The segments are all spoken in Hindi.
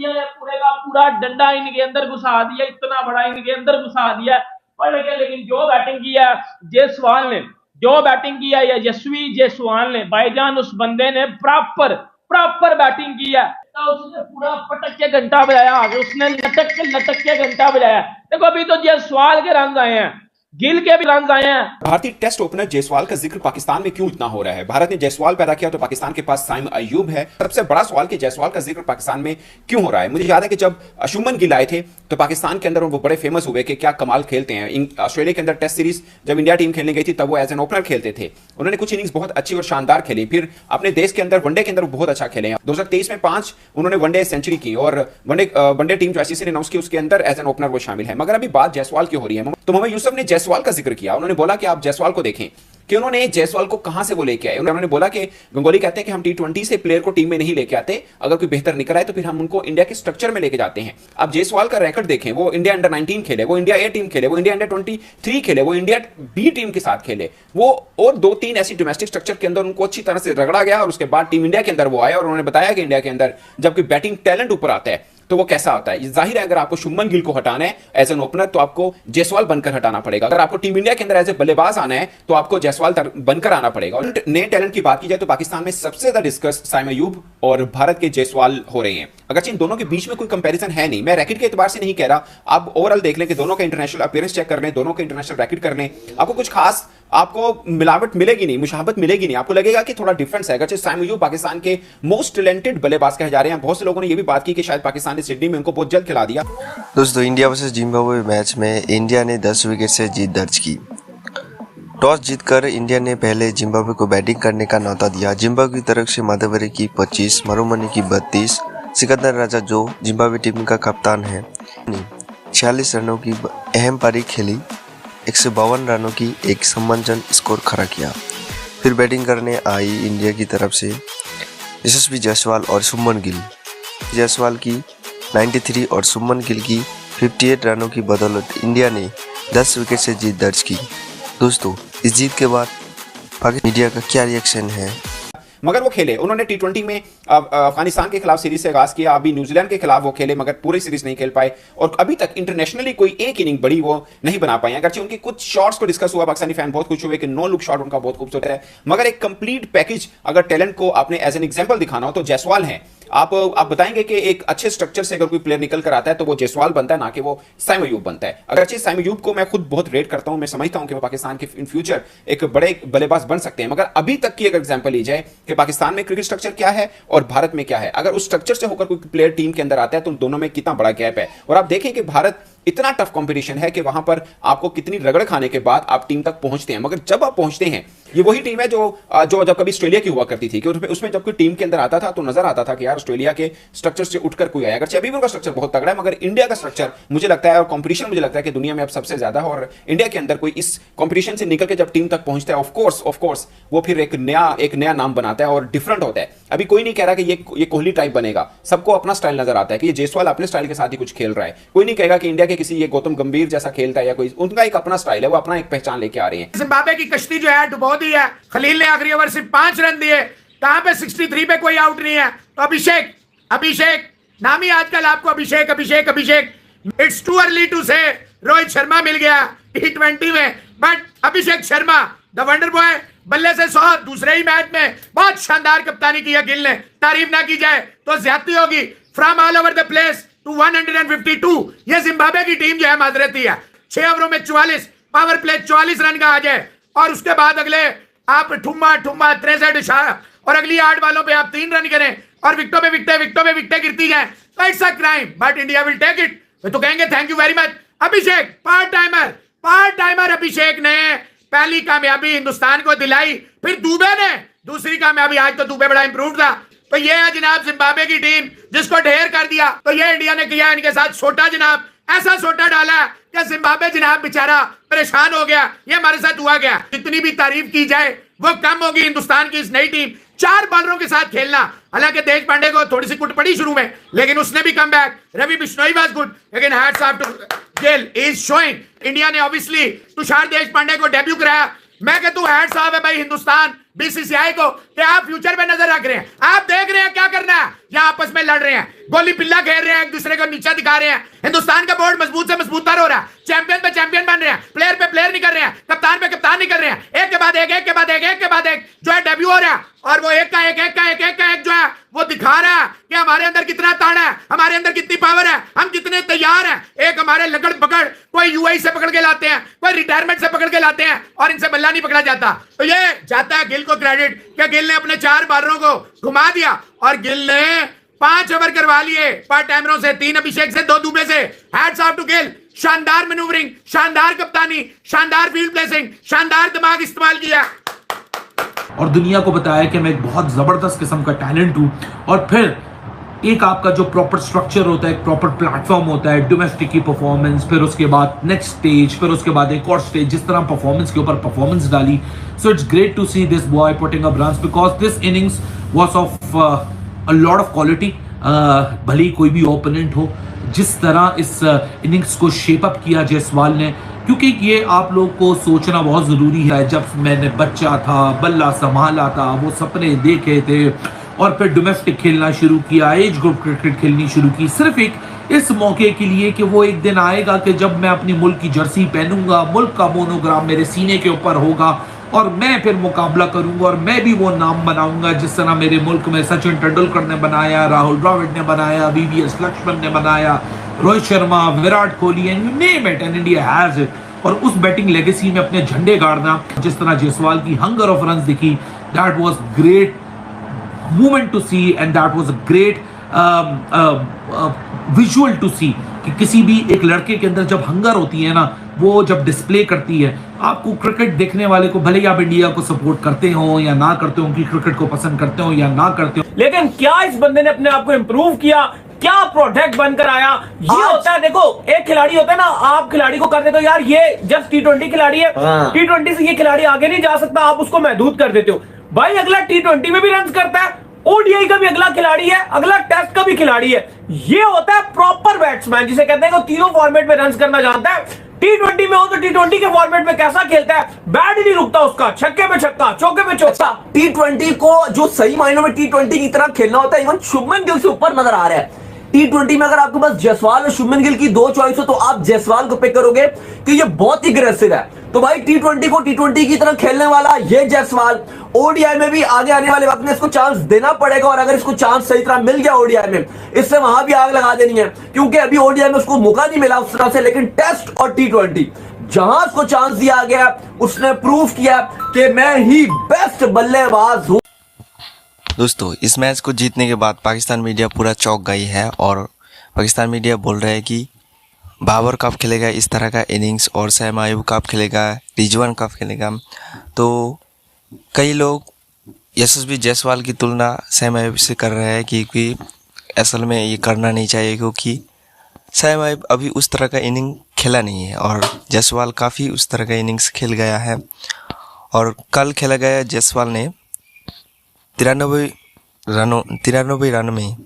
इंडिया ने पूरे का पूरा डंडा इनके अंदर घुसा दिया, इतना बड़ा इनके अंदर घुसा दिया पढ़ के। लेकिन जो बैटिंग किया जायसवाल ने, जो बैटिंग किया यशस्वी जायसवाल ने, भाईजान उस बंदे ने प्रॉपर बैटिंग किया। तो उसने पूरा पटक के घंटा बजाया, आगे उसने लटक के घंटा बजाया। देखो अभी तो जायसवाल के रन आए हैं, गिल के भी रन आए हैं। भारतीय टेस्ट ओपनर जायसवाल का जिक्र पाकिस्तान में क्यों इतना हो रहा है? भारत ने जायसवाल पैदा किया तो पाकिस्तान के पास साइम अयूब है। सबसे बड़ा सवाल कि जायसवाल का जिक्र पाकिस्तान में क्यों हो रहा है? मुझे याद है कि जब शुभमन गिल आए थे तो पाकिस्तान के अंदर वो बड़े फेमस हुए कि क्या कमाल खेलते हैं। ऑस्ट्रेलिया के अंदर टेस्ट सीरीज जब इंडिया टीम खेलने गई थी तब वो एज एन ओपनर खेलते थे। उन्होंने कुछ इनिंग्स बहुत अच्छी और शानदार खेली, फिर अपने देश के अंदर वनडे के अंदर बहुत अच्छा खेले। 2023 में 5 उन्होंने वनडे सेंचुरी की और वनडे टीम जो आईसीसी ने अनाउंस की उसके अंदर एज एन ओपनर वो शामिल है। मगर अभी बात जायसवाल की हो रही है तो मोहम्मद यूसुफ ने जायसवाल का जिक्र किया। उन्होंने बोला कि आप जायसवाल को देखें कि उन्होंने जायसवाल को कहां से वो लेके आए। उन्होंने बोला कि गंगोली कहते हैं कि हम टी20 से प्लेयर को टीम में नहीं लेके आते, अगर कोई बेहतर निकल आए तो फिर हम उनको इंडिया के स्ट्रक्चर में लेके जाते हैं। अब जायसवाल का रिकॉर्ड देखें, वो इंडिया अंडर 19 खेले, वो इंडिया ए टीम खेले, वो इंडिया अंडर 23 खेले, वो इंडिया बी टीम के साथ खेले, वो और 2-3 ऐसी डोमेस्टिक स्ट्रक्चर के अंदर उनको अच्छी तरह से रगड़ा गया और उसके बाद टीम इंडिया के अंदर वो आए और उन्होंने बताया कि इंडिया के अंदर जब कोई बैटिंग टैलेंट ऊपर आता है तो वो कैसा होता है। जाहिर है अगर आपको शुभमन गिल को हटाना है एज एन ओपनर तो आपको जायसवाल बनकर हटाना पड़ेगा। अगर आपको टीम इंडिया के अंदर एज ए बल्लेबाज आना है तो आपको जायसवाल बनकर आना पड़ेगा। और नए टैलेंट की बात की जाए तो पाकिस्तान में सबसे ज्यादा डिस्कस साइम अयूब और भारत के जायसवाल हो रहे हैं। अगर इन दोनों के बीच में कोई कंपैरिजन है नहीं, मैं रैकेट के एतबार से नहीं कह रहा, आप ओवरऑल देख लें कि दोनों का इंटरनेशनल अपीयरेंस चेक कर लें, दोनों का इंटरनेशनल रैकेट कर लें, आपको कुछ खास आपको मिलावट मिलेगी नहीं, मुशाहबत मिलेगी नहीं, आपको लगेगा कि थोड़ा डिफरेंस है। अगर साइम अयूब पाकिस्तान के मोस्ट टैलेंटेड बल्लेबाज कहे जा रहे हैं। बहुत से लोगों ने यह भी बात की कि शायद पाकिस्तान ने सिडनी में उनको बहुत जल्द खिला दिया। दोस्तों, इंडिया वर्सेस जिम्बाब्वे मैच में इंडिया ने 10 विकेट से जीत दर्ज की। टॉस जीतकर इंडिया ने पहले जिम्बाब्वे को बैटिंग करने का न्योता दिया। जिम्बाब्वे की तरफ से माधवरी की 25, मरुमनी की 32, सिकंदर राजा जो जिम्बाब्वे टीम का कप्तान है 46 रनों की अहम पारी खेली, 152 रनों की एक सम्मानजनक स्कोर खड़ा किया। फिर बैटिंग करने आई इंडिया की तरफ से यशस्वी जायसवाल और शुभमन गिल। जायसवाल की 93 और शुभमन गिल की 58 रनों की बदौलत इंडिया ने 10 विकेट से जीत दर्ज की। दोस्तों, इस जीत के बाद पाकिस्तान मीडिया का क्या रिएक्शन है? मगर वो खेले, उन्होंने टी20 में अफगानिस्तान के खिलाफ सीरीज से आगाज किया, अभी न्यूजीलैंड के खिलाफ वो खेले मगर पूरी सीरीज नहीं खेल पाए और अभी तक इंटरनेशनली कोई एक इनिंग बड़ी वो नहीं बना पाए। अगर उनके कुछ शॉट्स को डिस्कस हुआ, पाकिस्तानी फैन बहुत खुश हुए कि नो लुक शॉट उनका बहुत खूबसूरत है, मगर एक कंप्लीट पैकेज अगर टैलेंट को आपने एज एन एग्जांपल दिखाना हो तो जायसवाल है। आप बताएंगे कि एक अच्छे स्ट्रक्चर से अगर कोई प्लेयर निकल कर आता है तो वो जायसवाल बनता है, ना कि वो साइम अयूब बनता है। अगर अच्छे साइम अयूब को मैं खुद बहुत रेट करता हूं, मैं समझता हूं कि वो पाकिस्तान के इन फ्यूचर एक बड़े बल्लेबाज बन सकते हैं, मगर अभी तक की अगर एग्जांपल ली जाए कि पाकिस्तान में क्रिकेट स्ट्रक्चर क्या है और भारत में क्या है, अगर उस स्ट्रक्चर से होकर कोई प्लेयर टीम के अंदर आता है तो दोनों में कितना बड़ा गैप है। और आप देखें कि भारत इतना टफ कंपटीशन है कि वहां पर आपको कितनी रगड़ खाने के बाद आप टीम तक पहुंचते हैं। मगर जब आप पहुंचते हैं, ये वही टीम है जो जब कभी ऑस्ट्रेलिया की हुआ करती थी कि उसमें जब कोई टीम के अंदर आता था तो नजर आता था कि यार ऑस्ट्रेलिया के स्ट्रक्चर से उठकर कोई आया। अगर अभी भी उनका स्ट्रक्चर बहुत तगड़ा है मगर इंडिया का स्ट्रक्चर मुझे लगता है और कंपटीशन मुझे लगता है कि दुनिया में अब सबसे ज्यादा है और इंडिया के अंदर कोई इस कंपटीशन से निकल के जब टीम तक पहुंचता है ऑफ कोर्स वो फिर एक नया नाम बनाता है और डिफरेंट होता है। अभी कोई नहीं कह रहा कि ये कोहली टाइप बनेगा, सबको अपना स्टाइल नजर आता है कि ये जायसवाल अपने स्टाइल के साथ ही कुछ खेल रहा है। कोई नहीं कहेगा कि इंडिया के किसी ये गौतम गंभीर जैसा खेलता है या कोई, उनका एक अपना स्टाइल है, वो अपना एक पहचान लेके आ रहे हैं। जिम्बाब्वे की कश्ती जो है डुबो दी है, खलील ने आखिरी ओवर सिर्फ 5 रन दिए, कहां पे 63 पे कोई आउट नहीं है। तो अभिषेक नाम ही आजकल आपको अभिषेक इट्स टू अर्ली टू से रोहित शर्मा मिल गया टी20 में, but Abhishek Sharma the wonder boy बल्ले से 100 दूसरे ही मैच में बहुत शानदार कप्तानी की है गिल ने। तारीफ ना की जाए तो ज्यादती होगी। From all over the place to 152 ये जिम्बाब्वे की टीम जो है माजरती है। 6 ओवरों में 44, पावर प्ले 44 रन का आ जाए और उसके बाद अगले आप ठुम्मा 63 इशारा और अगली 8 बालों पे आप 3 रन करें और विकेटों पे विकेटें गिरती जाए तो it's a crime, but India will take it. तो कहेंगे thank you very much Abhishek. Part timer Abhishek ने पहली कामयाबी हिंदुस्तान को दिलाई, फिर दुबे ने दूसरी कामयाबी। आज तो दुबे बड़ा इंप्रूव था। तो ये है जनाब जिम्बाब्वे की टीम जिसको ढेर कर दिया। तो ये इंडिया ने किया इनके साथ सोटा जनाब, ऐसा सोटा डाला कि जिम्बाब्वे जनाब बेचारा परेशान हो गया। ये हमारे साथ हुआ गया। जितनी भी तारीफ की जाए वो कम होगी। हिंदुस्तान की इस नई टीम 4 बॉलरों के साथ खेलना, हालांकि देश पांडे को थोड़ी सी कुट पड़ी शुरू में लेकिन उसने भी come back. Ravi Bishnoi was good लेकिन hats off to Gill is showing. India ने ऑब्वियसली तुषार देश पांडे को डेब्यू कराया। मैं कहता हूं हैट्स ऑफ है भाई हिंदुस्तान बीसीसीआई को कि आप फ्यूचर में नजर रख रहे हैं, आप देख रहे हैं क्या करना है, या आपस में लड़ रहे हैं। गोली पिल्ला खेल रहे हैं, एक दूसरे को नीचा दिखा रहे हैं। हिंदुस्तान का बोर्ड मजबूत से मजबूतर हो रहा है, चैंपियन पे चैंपियन बन रहे हैं, प्लेयर पे प्लेयर नहीं कर रहे हैं, कप्तान पे कप्तान नहीं कर रहे हैं, एक के बाद एक, एक के बाद एक, एक के बाद एक जो है डेब्यू हो रहा है, और वो एक का एक, एक का एक, एक का एक जो है वो दिखा रहा है कि हमारे अंदर कितना ताड़ा है, हमारे अंदर कितनी पावर है, हम कितने तैयार हैं। एक हमारे लगड़ पकड़, कोई यूएई से पकड़ के लाते हैं, कोई रिटायरमेंट से पकड़ के लाते हैं, और इनसे बल्ला नहीं पकड़ा जाता। तो ये जाता है गिल को क्रेडिट कि गिल ने अपने 4 बॉलरों को घुमा दिया, और गिल ने 5 ओवर करवा लिए पार्ट टाइमरों से, 3 अभिषेक से, 2 दुबे से। हैट्स ऑफ टू गिल, शानदार मैन्यूवरिंग, शानदार कप्तानी, शानदार फील्ड प्लेसिंग, शानदार दिमाग इस्तेमाल किया और दुनिया को बताया कि मैं एक बहुत जबरदस्त किस्म का टैलेंट हूं। और फिर एक आपका जो प्रॉपर स्ट्रक्चर होता है, एक प्रॉपर प्लेटफॉर्म होता है, डोमेस्टिक की परफॉर्मेंस, फिर उसके बाद नेक्स्ट स्टेज, फिर उसके बाद एक और स्टेज, जिस तरह परफॉर्मेंस के ऊपर परफॉर्मेंस डाली। So it's great to see this boy putting up runs because this innings was of a lot of quality. भले ही कोई भी ओपोनेंट हो, जिस तरह इस इनिंग्स को शेप अप किया जायसवाल ने, क्योंकि ये आप लोग को सोचना बहुत ज़रूरी है। जब मैंने बच्चा था, बल्ला संभाला था, वो सपने देखे थे, और फिर डोमेस्टिक खेलना शुरू किया, एज ग्रुप क्रिकेट खेलनी शुरू की, सिर्फ एक इस मौके के लिए कि वो एक दिन आएगा कि जब मैं अपनी मुल्क की जर्सी पहनूंगा, मुल्क का मोनोग्राम मेरे सीने के ऊपर होगा, और मैं फिर मुकाबला करूंगा, और मैं भी वो नाम बनाऊंगा जिस तरह मेरे मुल्क में सचिन तेंदुलकर ने बनाया, राहुल द्रविड़ ने बनाया, VVS लक्ष्मण ने बनाया, Rohit Sharma, Virat Kohli, and you name it, and India has it. और उस बैटिंग लेगेसी में अपने झंडे गाड़ना, जिस तरह जायसवाल की हंगर ऑफ रन्स दिखी, that was great movement to see, and that was a great visual to see कि किसी भी एक लड़के के अंदर जब हंगर होती है ना, वो जब डिस्प्ले करती है, आपको क्रिकेट देखने वाले को, भले ही आप इंडिया को सपोर्ट करते हो या ना करते हो, उनकी क्रिकेट को पसंद करते हो या ना करते हो, लेकिन क्या इस बंदे ने अपने आप को इंप्रूव किया, क्या प्रोडक्ट बनकर आया। ये होता है, देखो एक खिलाड़ी होता है ना, आप खिलाड़ी को कर देते हो यार ये जस्ट T20 खिलाड़ी है, T20 से ये खिलाड़ी आगे नहीं जा सकता, आप उसको महदूद कर देते हो। भाई अगला T20 में भी रन करता है, ODI का भी अगला खिलाड़ी है, अगला टेस्ट का भी खिलाड़ी है। ये होता है प्रॉपर बैट्समैन, जिसे कहते हैं कि तीनों फॉर्मेट में रन करना जानता है। T20 में हो तो T20 के फॉर्मेट में कैसा खेलता है, बैट ही नहीं रुकता उसका, छक्के पे छक्का, चौके पे चौका। T20 को जो सही मायनों में T20 की तरह खेलना होता है, इवन शुभमन गिल से ऊपर नजर आ रहा है। T20 में अगर आपके पास जायसवाल और शुभमन गिल की 2 चॉइस हो तो आप जायसवाल को पिक करोगे कि ये बहुत ही अग्रेसिव है। तो भाई T20 को T20 की तरह खेलने वाला ये जायसवाल, ODI में भी आगे आने वाले वक्त में इसको चांस देना पड़ेगा, और अगर इसको चांस सही तरह मिल गया ODI में, इससे वहां भी आग लगा देनी है, क्योंकि अभी ODI में उसको मौका नहीं मिला उस तरह से। लेकिन टेस्ट और T20 जहां उसको चांस दिया गया, उसने प्रूव किया कि मैं ही बेस्ट बल्लेबाज हूं। दोस्तों, इस मैच को जीतने के बाद पाकिस्तान मीडिया पूरा चौंक गई है, और पाकिस्तान मीडिया बोल रहा है कि बाबर कब खेलेगा इस तरह का इनिंग्स, और सैम अयूब कब खेलेगा, रिजवान कब खेलेगा। तो कई लोग यशस्वी जायसवाल की तुलना सैम अयूब से कर रहे हैं, क्योंकि असल में ये करना नहीं चाहिए, क्योंकि सैम अयूब अभी उस तरह का इनिंग खेला नहीं है, और जायसवाल काफ़ी उस तरह का इनिंग्स खेल गया है। और कल खेला गया जायसवाल ने 93 रन में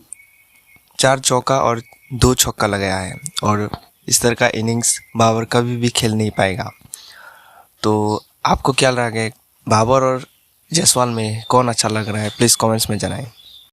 4 चौका और 2 छक्का लगाया है, और इस तरह का इनिंग्स बाबर कभी भी खेल नहीं पाएगा। तो आपको क्या लग रहा है, बाबर और जायसवाल में कौन अच्छा लग रहा है, प्लीज़ कमेंट्स में जनाएं।